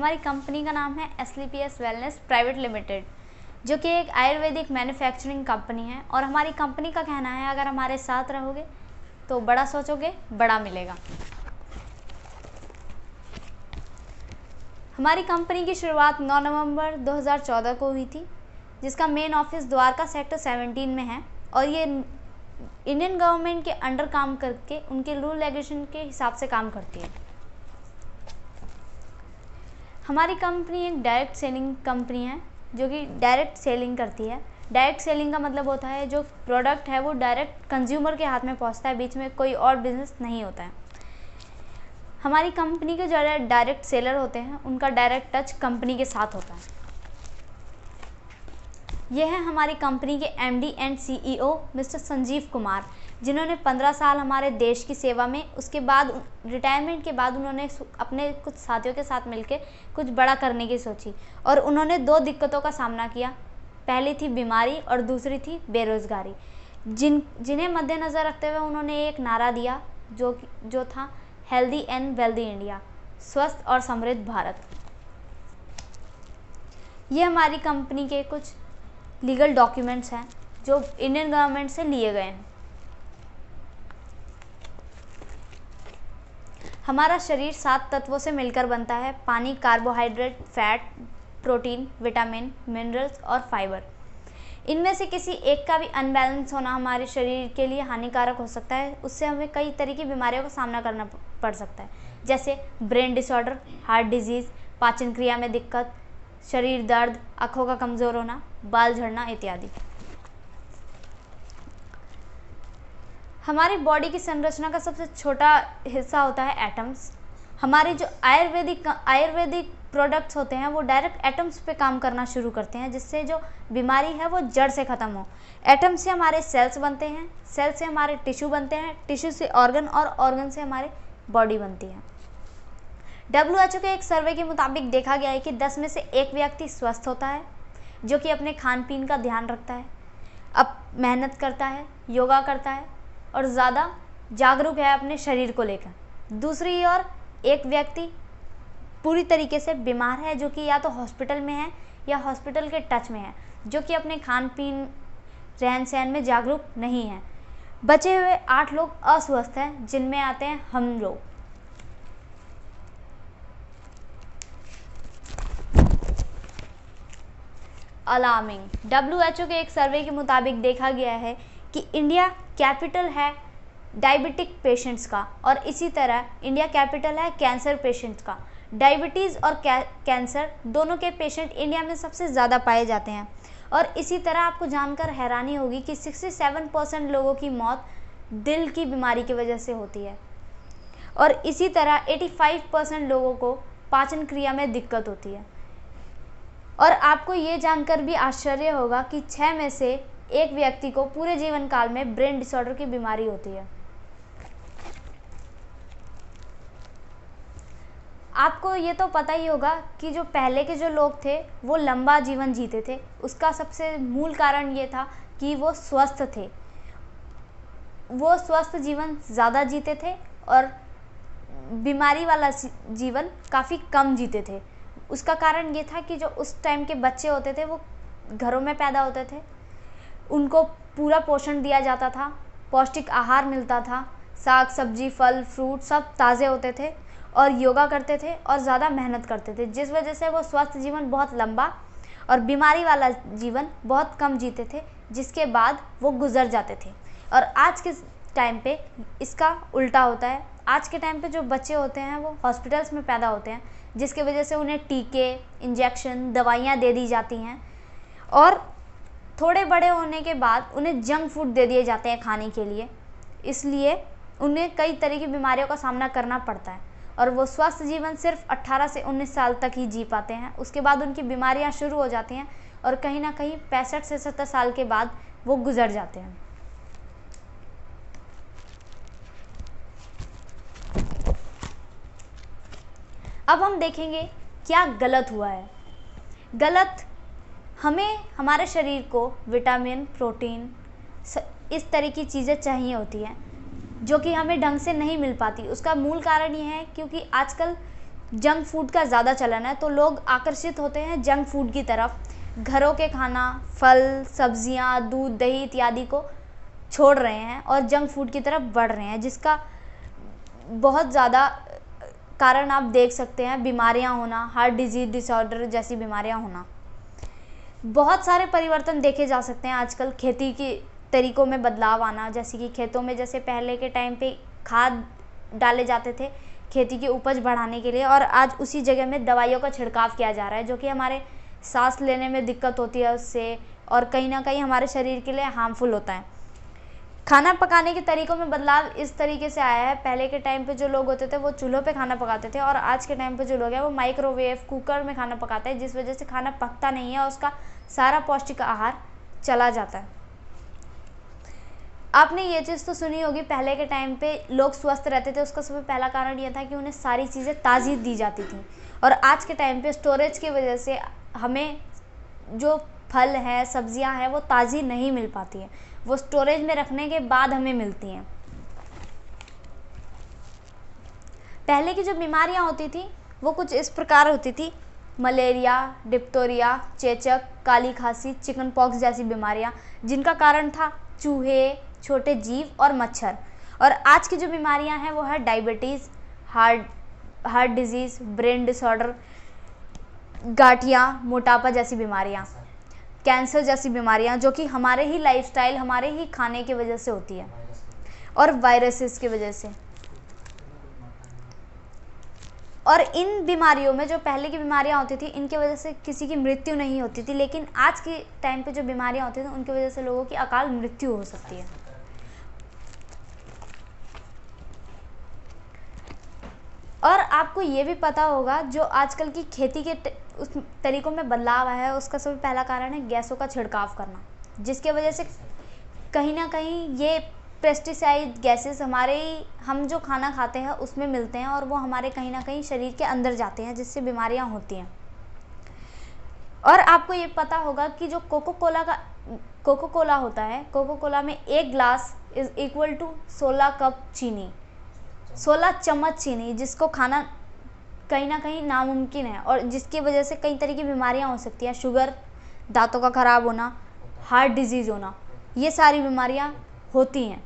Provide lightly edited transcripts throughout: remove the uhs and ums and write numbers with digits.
हमारी कंपनी का नाम है SLPS वेलनेस प्राइवेट लिमिटेड, जो कि एक आयुर्वेदिक मैन्युफैक्चरिंग कंपनी है। और हमारी कंपनी का कहना है, अगर हमारे साथ रहोगे तो बड़ा सोचोगे बड़ा मिलेगा। हमारी कंपनी की शुरुआत 9 नवंबर 2014 को हुई थी, जिसका मेन ऑफिस द्वारका सेक्टर 17 में है। और ये इंडियन गवर्नमेंट के अंडर काम करके उनके रूल रेगुलेशन के हिसाब से काम करती है। हमारी कंपनी एक डायरेक्ट सेलिंग कंपनी है, जो कि डायरेक्ट सेलिंग करती है। डायरेक्ट सेलिंग का मतलब होता है जो प्रोडक्ट है वो डायरेक्ट कंज्यूमर के हाथ में पहुंचता है, बीच में कोई और बिजनेस नहीं होता है। हमारी कंपनी के जो डायरेक्ट सेलर होते हैं उनका डायरेक्ट टच कंपनी के साथ होता है। यह है हमारी कंपनी के MD and CEO mister Sanjeev Kumar, जिन्होंने 15 साल हमारे देश की सेवा में, उसके बाद रिटायरमेंट के बाद उन्होंने अपने कुछ साथियों के साथ मिलकर कुछ बड़ा करने की सोची। और उन्होंने 2 दिक्कतों का सामना किया। पहली थी बीमारी और दूसरी थी बेरोजगारी, जिन्हें मद्देनज़र रखते हुए उन्होंने एक नारा दिया जो था हेल्दी एंड वेल्दी इंडिया, स्वस्थ और समृद्ध भारत। ये हमारी कंपनी के कुछ लीगल डॉक्यूमेंट्स हैं जो इंडियन गवर्नमेंट से लिए गए हैं। हमारा शरीर 7 तत्वों से मिलकर बनता है: पानी, carbohydrate, fat, protein, vitamin, minerals और फाइबर। इनमें से किसी एक का भी अनबैलेंस होना हमारे शरीर के लिए हानिकारक हो सकता है। उससे हमें कई तरह की बीमारियों का सामना करना पड़ सकता है, जैसे ब्रेन डिसऑर्डर, हार्ट डिजीज़, पाचन क्रिया में दिक्कत, शरीर दर्द, आँखों का कमज़ोर होना, बाल झड़ना इत्यादि। हमारी बॉडी की संरचना का सबसे छोटा हिस्सा होता है एटम्स। हमारे जो आयुर्वेदिक प्रोडक्ट्स होते हैं वो डायरेक्ट एटम्स पे काम करना शुरू करते हैं, जिससे जो बीमारी है वो जड़ से ख़त्म हो। एटम से हमारे सेल्स बनते हैं, सेल से हमारे टिश्यू बनते हैं, टिश्यू से ऑर्गन और ऑर्गन से हमारे बॉडी बनती है। WHO के एक सर्वे के मुताबिक देखा गया है कि 10 में से 1 व्यक्ति स्वस्थ होता है, जो कि अपने खान पीन का ध्यान रखता है, अब मेहनत करता है, योगा करता है और ज़्यादा जागरूक है अपने शरीर को लेकर। दूसरी ओर एक व्यक्ति पूरी तरीके से बीमार है, जो कि या तो हॉस्पिटल में है या हॉस्पिटल के टच में है, जो कि अपने खान पीन रहन सहन में जागरूक नहीं है। बचे हुए 8 लोग अस्वस्थ हैं, जिनमें आते हैं हम लोग। अलार्मिंग। WHO के एक सर्वे के मुताबिक देखा गया है कि इंडिया कैपिटल है डायबिटिक पेशेंट्स का, और इसी तरह इंडिया कैपिटल है कैंसर पेशेंट्स का। डायबिटीज़ और कैंसर दोनों के पेशेंट इंडिया में सबसे ज़्यादा पाए जाते हैं। और इसी तरह आपको जानकर हैरानी होगी कि 67% लोगों की मौत दिल की बीमारी की वजह से होती है। और इसी तरह 85% लोगों को पाचन क्रिया में दिक्कत होती है। और आपको ये जानकर भी आश्चर्य होगा कि 6 में से 1 व्यक्ति को पूरे जीवन काल में ब्रेन डिसऑर्डर की बीमारी होती है। आपको ये तो पता ही होगा कि जो पहले के जो लोग थे वो लंबा जीवन जीते थे। उसका सबसे मूल कारण ये था कि वो स्वस्थ थे, वो स्वस्थ जीवन ज़्यादा जीते थे और बीमारी वाला जीवन काफ़ी कम जीते थे। उसका कारण ये था कि जो उस टाइम के बच्चे होते थे वो घरों में पैदा होते थे, उनको पूरा पोषण दिया जाता था, पौष्टिक आहार मिलता था, साग सब्जी फल फ्रूट सब ताज़े होते थे और योगा करते थे और ज़्यादा मेहनत करते थे, जिस वजह से वो स्वस्थ जीवन बहुत लंबा और बीमारी वाला जीवन बहुत कम जीते थे, जिसके बाद वो गुजर जाते थे। और आज के टाइम पे इसका उल्टा होता है। आज के टाइम पे जो बच्चे होते हैं वो हॉस्पिटल्स में पैदा होते हैं, जिसकी वजह से उन्हें टीके, इंजेक्शन, दवाइयाँ दे दी जाती हैं और थोड़े बड़े होने के बाद उन्हें जंक फूड दे दिए जाते हैं खाने के लिए। इसलिए उन्हें कई तरह की बीमारियों का सामना करना पड़ता है और वो स्वस्थ जीवन सिर्फ 18 से 19 साल तक ही जी पाते हैं। उसके बाद उनकी बीमारियां शुरू हो जाती हैं और कहीं ना कहीं 65 से 70 साल के बाद वो गुजर जाते हैं। अब हम देखेंगे क्या गलत हुआ है। गलत, हमें हमारे शरीर को विटामिन, प्रोटीन, इस तरह की चीज़ें चाहिए होती हैं जो कि हमें ढंग से नहीं मिल पाती। उसका मूल कारण ये है क्योंकि आजकल जंक फूड का ज़्यादा चलन है, तो लोग आकर्षित होते हैं जंक फूड की तरफ। घरों के खाना, फल, सब्जियां, दूध, दही इत्यादि को छोड़ रहे हैं और जंक फूड की तरफ बढ़ रहे हैं, जिसका बहुत ज़्यादा कारण आप देख सकते हैं, बीमारियां होना, हार्ट डिजीज डिसऑर्डर जैसी बीमारियां होना। बहुत सारे परिवर्तन देखे जा सकते हैं आजकल। खेती के तरीकों में बदलाव आना, जैसे कि खेतों में जैसे पहले के टाइम पे खाद डाले जाते थे खेती की उपज बढ़ाने के लिए, और आज उसी जगह में दवाइयों का छिड़काव किया जा रहा है, जो कि हमारे सांस लेने में दिक्कत होती है उससे, और कहीं ना कहीं हमारे शरीर के लिए हार्मफुल होता है। खाना पकाने के तरीकों में बदलाव इस तरीके से आया है, पहले के टाइम पे जो लोग होते थे वो चूल्हों पे खाना पकाते थे, और आज के टाइम पे जो लोग हैं वो माइक्रोवेव कुकर में खाना पकाते हैं, जिस वजह से खाना पकता नहीं है और उसका सारा पौष्टिक आहार चला जाता है। आपने ये चीज़ तो सुनी होगी, पहले के टाइम पे लोग स्वस्थ रहते थे, उसका सबसे पहला कारण ये था कि उन्हें सारी चीज़ें ताज़ी दी जाती थी, और आज के टाइम पे स्टोरेज की वजह से हमें जो फल है, सब्जियां हैं, वो ताज़ी नहीं मिल पाती हैं, वो स्टोरेज में रखने के बाद हमें मिलती हैं। पहले की जो बीमारियां होती थी वो कुछ इस प्रकार होती थी: मलेरिया, डिप्थोरिया, चेचक, काली खांसी, चिकन पॉक्स जैसी बीमारियां, जिनका कारण था चूहे, छोटे जीव और मच्छर। और आज की जो बीमारियां हैं वो है diabetes, heart disease, brain disorder, गांठियाँ, मोटापा जैसी बीमारियां, कैंसर जैसी बीमारियां, जो कि हमारे ही लाइफस्टाइल, हमारे ही खाने की वजह से होती है, और वायरसेस की वजह से। और इन बीमारियों में, जो पहले की बीमारियां होती थी, इनकी वजह से किसी की मृत्यु नहीं होती थी, लेकिन आज के टाइम पे जो बीमारियां होती थी उनकी वजह से लोगों की अकाल मृत्यु हो सकती है। और आपको ये भी पता होगा, जो आजकल की खेती के उस तरीकों में बदलाव आया है, उसका सबसे पहला कारण है गैसों का छिड़काव करना, जिसके वजह से कहीं ना कहीं ये पेस्टिसाइड गैसेस हम जो खाना खाते हैं उसमें मिलते हैं, और वो हमारे कहीं ना कहीं शरीर के अंदर जाते हैं, जिससे बीमारियां होती हैं। और आपको ये पता होगा कि जो कोको कोला होता है, कोको कोला में 1 glass is equal to 16 cup चीनी, 16 चम्मच चीनी, जिसको खाना कहीं ना कहीं नामुमकिन है, और जिसकी वजह से कई तरह की बीमारियां हो सकती हैं। शुगर, दांतों का खराब होना, हार्ट डिजीज़ होना, ये सारी बीमारियां होती हैं।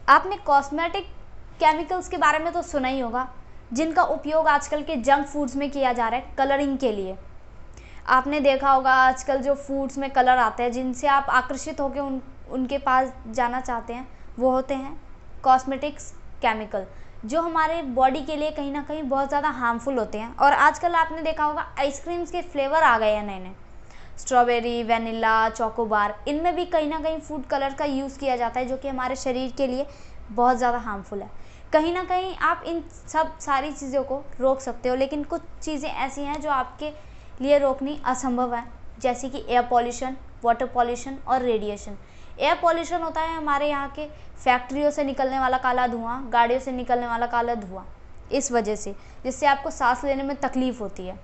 आपने कॉस्मेटिक केमिकल्स के बारे में तो सुना ही होगा, जिनका उपयोग आजकल के जंक फूड्स में किया जा रहा है कलरिंग के लिए। आपने देखा होगा आजकल जो फूड्स में कलर आते हैं, जिनसे आप आकर्षित होकर उनके पास जाना चाहते हैं, वो होते हैं कॉस्मेटिक्स केमिकल, जो हमारे बॉडी के लिए कहीं ना कहीं बहुत ज़्यादा हार्मफुल होते हैं। और आजकल आपने देखा होगा आइसक्रीम्स के फ्लेवर आ गए हैं नए नए, स्ट्रॉबेरी, वेनिला, चोकोबार, इनमें भी कहीं ना कहीं फूड कलर का यूज़ किया जाता है, जो कि हमारे शरीर के लिए बहुत ज़्यादा हार्मफुल है। कहीं ना कहीं आप इन सब सारी चीज़ों को रोक सकते हो, लेकिन कुछ चीज़ें ऐसी हैं जो आपके लिए रोकनी असंभव है, जैसे कि एयर पॉल्यूशन, वाटर पॉल्यूशन और रेडिएशन। एयर पॉल्यूशन होता है हमारे यहाँ के फैक्ट्रियों से निकलने वाला काला धुआं, गाड़ियों से निकलने वाला काला धुआं, इस वजह से, जिससे आपको सांस लेने में तकलीफ होती है।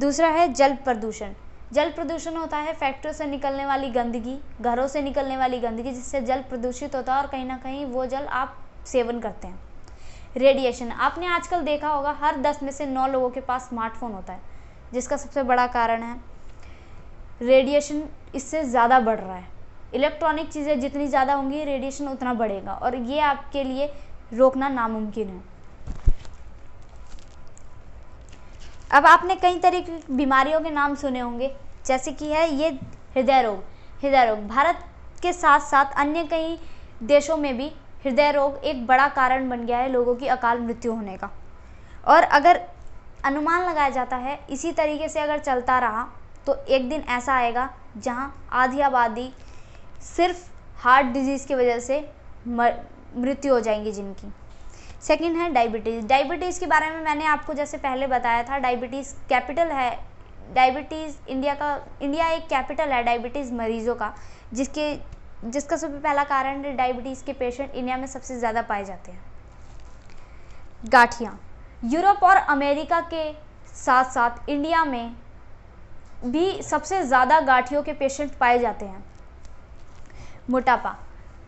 दूसरा है जल प्रदूषण। जल प्रदूषण होता है फैक्ट्रियों से निकलने वाली गंदगी, घरों से निकलने वाली गंदगी, जिससे जल प्रदूषित होता है और कहीं ना कहीं वो जल आप सेवन करते हैं। रेडिएशन, आपने आजकल देखा होगा हर 10 में से 9 लोगों के पास स्मार्टफोन होता है, जिसका सबसे बड़ा कारण है रेडिएशन इससे ज़्यादा बढ़ रहा है। इलेक्ट्रॉनिक चीज़ें जितनी ज़्यादा होंगी, रेडिएशन उतना बढ़ेगा, और ये आपके लिए रोकना नामुमकिन है। अब आपने कई तरह की बीमारियों के नाम सुने होंगे, जैसे कि है ये हृदय रोग। भारत के साथ साथ अन्य कई देशों में भी हृदय रोग एक बड़ा कारण बन गया है लोगों की अकाल मृत्यु होने का। और अगर अनुमान लगाया जाता है इसी तरीके से अगर चलता रहा तो एक दिन ऐसा आएगा जहां आधी आबादी सिर्फ हार्ट डिजीज़ की वजह से मृत्यु हो जाएंगी जिनकी। सेकंड है डायबिटीज़। डायबिटीज़ के बारे में मैंने आपको जैसे पहले बताया था, डायबिटीज़ कैपिटल है। डायबिटीज़ इंडिया एक कैपिटल है डायबिटीज़ मरीजों का, जिसका सबसे पहला कारण है डायबिटीज़ के पेशेंट इंडिया में सबसे ज़्यादा पाए जाते हैं। गांठियाँ, यूरोप और अमेरिका के साथ साथ इंडिया में भी सबसे ज़्यादा गांठियों के पेशेंट पाए जाते हैं। मोटापा,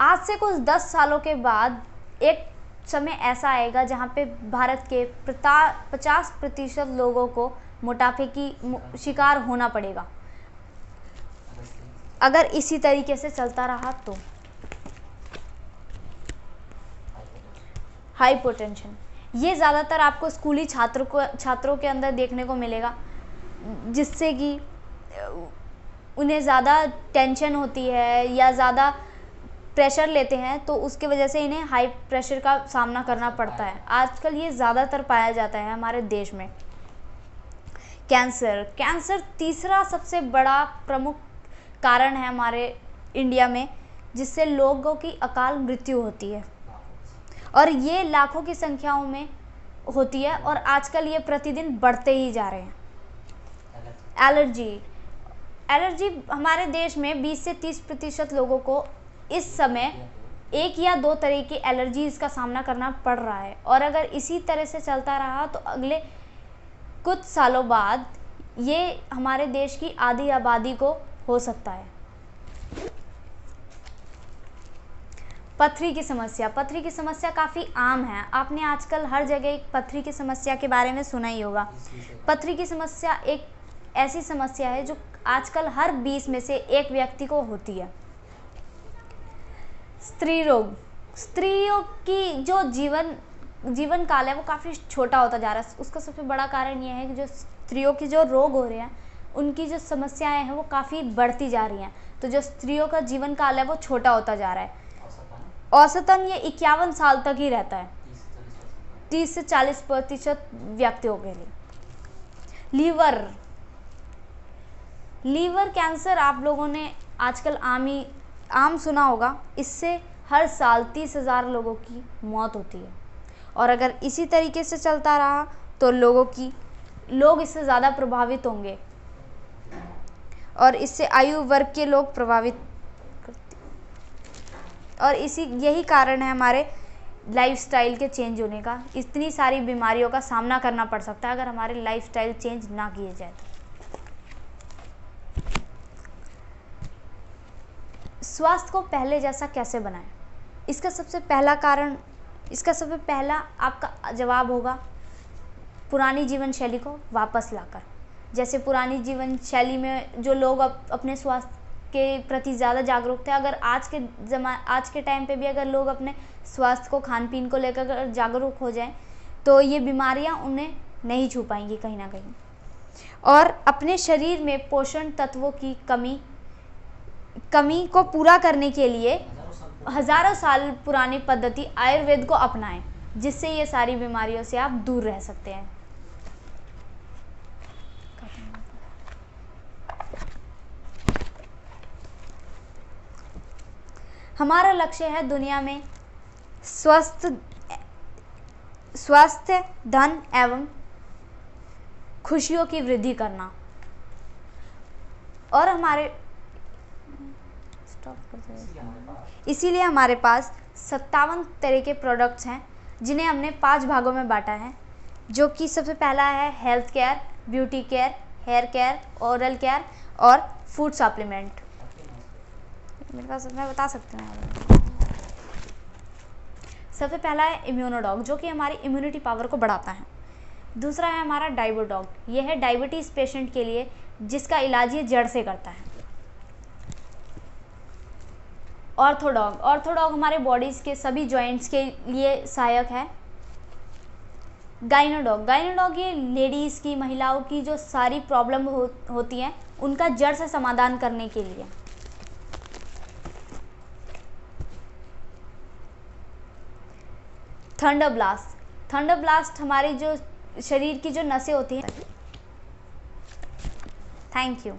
आज से कुछ 10 सालों के बाद एक समय ऐसा आएगा जहाँ पे भारत के 50% लोगों को मोटापे की शिकार होना पड़ेगा अगर इसी तरीके से चलता रहा तो। हाइपोटेंशन, ये ज़्यादातर आपको स्कूली छात्रों के अंदर देखने को मिलेगा, जिससे कि उन्हें ज़्यादा टेंशन होती है या ज़्यादा प्रेशर लेते हैं, तो उसकी वजह से इन्हें हाई प्रेशर का सामना करना पड़ता है। आजकल ये ज़्यादातर पाया जाता है हमारे देश में। कैंसर तीसरा सबसे बड़ा प्रमुख कारण है हमारे इंडिया में, जिससे लोगों की अकाल मृत्यु होती है और ये लाखों की संख्याओं में होती है और आजकल ये प्रतिदिन बढ़ते ही जा रहे हैं। एलर्जी हमारे देश में 20 से 30% लोगों को इस समय 1 या 2 तरह की एलर्जीज का सामना करना पड़ रहा है और अगर इसी तरह से चलता रहा तो अगले कुछ सालों बाद ये हमारे देश की आधी आबादी को हो सकता है। पथरी की समस्या काफ़ी आम है। आपने आजकल हर जगह एक पथरी की समस्या के बारे में सुना ही होगा। पथरी की समस्या एक ऐसी समस्या है जो आजकल हर 20 में से एक व्यक्ति को होती है। स्त्रियों की जो जीवन काल है वो काफ़ी छोटा होता जा रहा है। उसका सबसे बड़ा कारण ये है कि जो स्त्रियों की जो रोग हो रहे हैं उनकी जो समस्याएं हैं वो काफ़ी बढ़ती जा रही हैं, तो जो स्त्रियों का जीवन काल है वो छोटा होता जा रहा है। औसतन ये 51 साल तक ही रहता है 30 से 40% व्यक्तियों के लिए। लीवर कैंसर आप लोगों ने आजकल आम सुना होगा। इससे हर साल 30,000 लोगों की मौत होती है और अगर इसी तरीके से चलता रहा तो लोग इससे ज़्यादा प्रभावित होंगे और इससे आयु वर्ग के लोग प्रभावित करते और यही कारण है हमारे लाइफस्टाइल के चेंज होने का। इतनी सारी बीमारियों का सामना करना पड़ सकता है अगर हमारे लाइफस्टाइल चेंज ना किए जाए तो। स्वास्थ्य को पहले जैसा कैसे बनाएं? इसका सबसे पहला आपका जवाब होगा पुरानी जीवन शैली को वापस लाकर। जैसे पुरानी जीवन शैली में जो लोग अपने स्वास्थ्य के प्रति ज़्यादा जागरूक थे, अगर आज के टाइम पे भी अगर लोग अपने स्वास्थ्य को, खान पीन को लेकर अगर जागरूक हो जाएं तो ये बीमारियां उन्हें नहीं छू पाएंगी कहीं ना कहीं। और अपने शरीर में पोषण तत्वों की कमी को पूरा करने के लिए हज़ारों साल पुरानी पद्धति आयुर्वेद को अपनाएं, जिससे ये सारी बीमारियों से आप दूर रह सकते हैं। हमारा लक्ष्य है दुनिया में स्वास्थ्य, धन एवं खुशियों की वृद्धि करना। और इसीलिए हमारे पास 57 तरह के प्रोडक्ट्स हैं जिन्हें हमने 5 भागों में बांटा है, जो कि सबसे पहला है health care, beauty care, hair care, oral care और फूड सप्लीमेंट। मेरे पास मैं बता सकती हूँ। सबसे पहला है इम्यूनोडॉग, जो कि हमारी इम्यूनिटी पावर को बढ़ाता है। दूसरा है हमारा डाइबोडॉग, ये है डायबिटीज़ पेशेंट के लिए, जिसका इलाज ये जड़ से करता है। ऑर्थोडॉग हमारे बॉडीज़ के सभी जॉइंट्स के लिए सहायक है। गाइनोडॉग ये लेडीज़ की, महिलाओं की जो सारी प्रॉब्लम होती हैं उनका जड़ से समाधान करने के लिए। थंडरब्लास्ट हमारी जो शरीर की जो नसें होती हैं। Thank you.